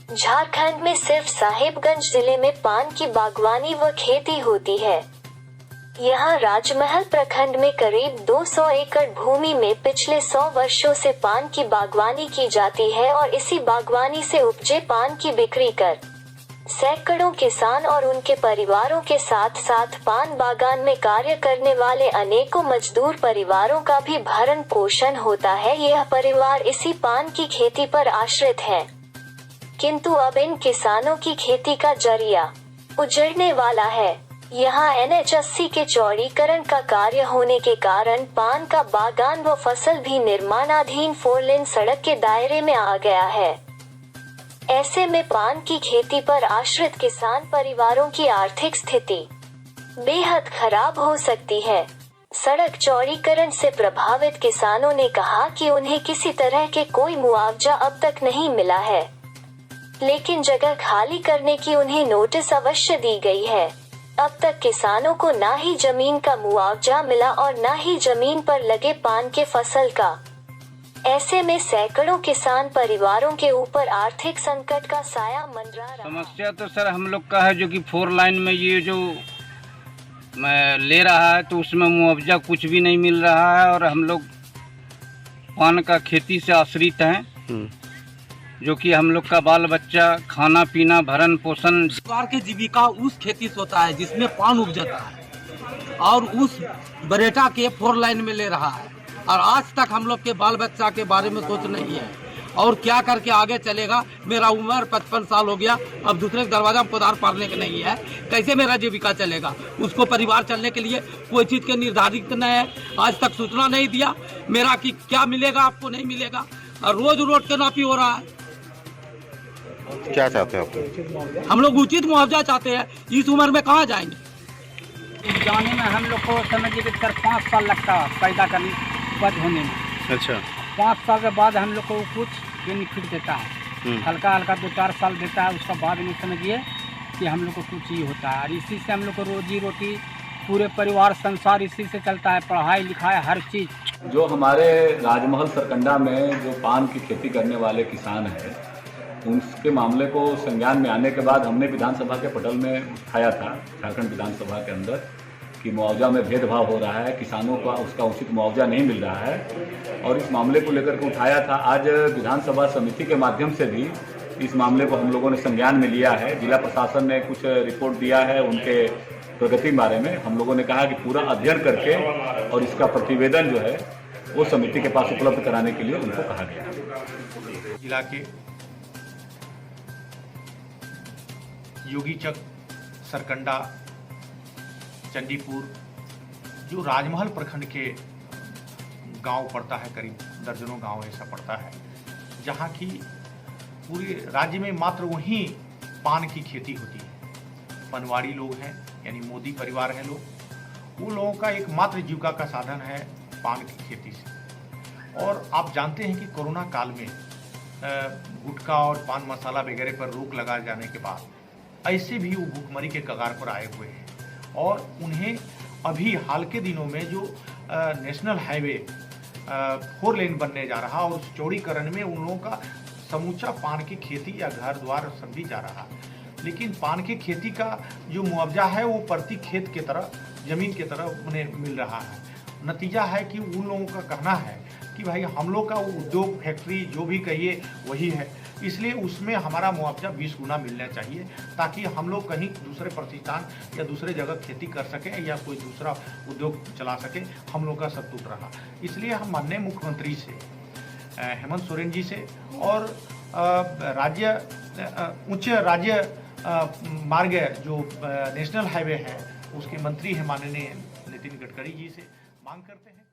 झारखंड में सिर्फ साहिबगंज जिले में पान की बागवानी व खेती होती है। यहाँ राजमहल प्रखंड में करीब 200 एकड़ भूमि में पिछले 100 वर्षों से पान की बागवानी की जाती है और इसी बागवानी से उपजे पान की बिक्री कर सैकड़ों किसान और उनके परिवारों के साथ साथ पान बागान में कार्य करने वाले अनेकों मजदूर परिवारों का भी भरण पोषण होता है। यह परिवार इसी पान की खेती पर आश्रित है, किंतु अब इन किसानों की खेती का जरिया उजड़ने वाला है। यहाँ NH80 के चौड़ीकरण का कार्य होने के कारण पान का बागान व फसल भी निर्माणाधीन 4 लेन सड़क के दायरे में आ गया है। ऐसे में पान की खेती पर आश्रित किसान परिवारों की आर्थिक स्थिति बेहद खराब हो सकती है। सड़क चौड़ीकरण से प्रभावित किसानों ने कहा कि उन्हें किसी तरह के कोई मुआवजा अब तक नहीं मिला है, लेकिन जगह खाली करने की उन्हें नोटिस अवश्य दी गई है। अब तक किसानों को ना ही जमीन का मुआवजा मिला और ना ही जमीन पर लगे पान के फसल का। ऐसे में सैकड़ों किसान परिवारों के ऊपर आर्थिक संकट का साया मंडरा रहा। समस्या तो सर हम लोग का है जो कि 4 लाइन में ये जो ले रहा है तो उसमें मुआवजा कुछ भी नहीं मिल रहा है और हम लोग पान का खेती से आश्रित हैं, जो कि हम लोग का बाल बच्चा खाना पीना भरण पोषण परिवार की जीविका उस खेती से होता है जिसमें पान उपजता है और उस बरेटा के 4 लाइन में ले रहा है और आज तक हम लोग के बाल बच्चा के बारे में सोच नहीं है और क्या करके आगे चलेगा। मेरा उम्र 55 साल हो गया, अब दूसरे दरवाजा में कोदार पारने का नहीं है, कैसे मेरा जीविका चलेगा। उसको परिवार चलने के लिए कोई चीज़ के निर्धारित नहीं है, आज तक सूचना नहीं दिया मेरा कि क्या मिलेगा आपको नहीं मिलेगा और रोज रोड के नापी हो रहा है। क्या चाहते हैं आप? हम लोग उचित मुआवजा चाहते हैं, इस उम्र में कहाँ जाएंगे। जाने में हम लोग को समझिए कि 5 साल लगता है पैदा करने उपज होने में। अच्छा, 5 साल के बाद हम लोग को कुछ बेनिफिट देता है, हल्का हल्का 2-4 साल देता है, उसका बाद में समझिए कि हम लोग को कुछ ही होता है और इसी से हम लोग को रोजी रोटी पूरे परिवार संसार इसी से चलता है, पढ़ाई लिखाई हर चीज़। जो हमारे राजमहल सरकंडा में जो पान की खेती करने वाले किसान हैं, उसके मामले को संज्ञान में आने के बाद हमने विधानसभा के पटल में उठाया था, झारखंड विधानसभा के अंदर, कि मुआवजा में भेदभाव हो रहा है, किसानों का उसका उचित मुआवजा नहीं मिल रहा है और इस मामले को लेकर के उठाया था। आज विधानसभा समिति के माध्यम से भी इस मामले को हम लोगों ने संज्ञान में लिया है। जिला प्रशासन ने कुछ रिपोर्ट दिया है उनके प्रगति बारे में। हम लोगों ने कहा कि पूरा अध्ययन करके और इसका प्रतिवेदन जो है वो समिति के पास उपलब्ध कराने के लिए उनको कहा गया। जिला के योगीचक, सरकंडा, चंडीपुर जो राजमहल प्रखंड के गांव पड़ता है, करीब दर्जनों गांव ऐसा पड़ता है, जहां की पूरे राज्य में मात्र वहीं पान की खेती होती है। पनवाड़ी लोग हैं, यानी मोदी परिवार हैं लोग, वो लोगों का एकमात्र जीविका का साधन है पान की खेती से। और आप जानते हैं कि कोरोना काल में गुटखा और पान मसाला वगैरह पर रोक लगा जाने के बाद ऐसे भी वो भूखमरी के कगार पर आए हुए हैं और उन्हें अभी हाल के दिनों में जो नेशनल हाईवे 4 लेन बनने जा रहा और उस चौड़ीकरण में उन लोगों का समूचा पान की खेती या घर द्वार सब भी जा रहा, लेकिन पान की खेती का जो मुआवजा है वो प्रति खेत के तरह, जमीन के तरह उन्हें मिल रहा है। नतीजा है कि उन लोगों का कहना है कि भाई हम लोग का उद्योग फैक्ट्री जो भी कहिए वही है, इसलिए उसमें हमारा मुआवजा 20 गुना मिलना चाहिए ताकि हम लोग कहीं दूसरे प्रतिष्ठान या दूसरे जगह खेती कर सकें या कोई दूसरा उद्योग चला सकें। हम लोग का सब टूट रहा, इसलिए हम माननीय मुख्यमंत्री से, हेमंत सोरेन जी से और उच्च राज्य मार्ग जो नेशनल हाईवे है उसके मंत्री हैं माननीय नितिन गडकरी जी से मांग करते हैं।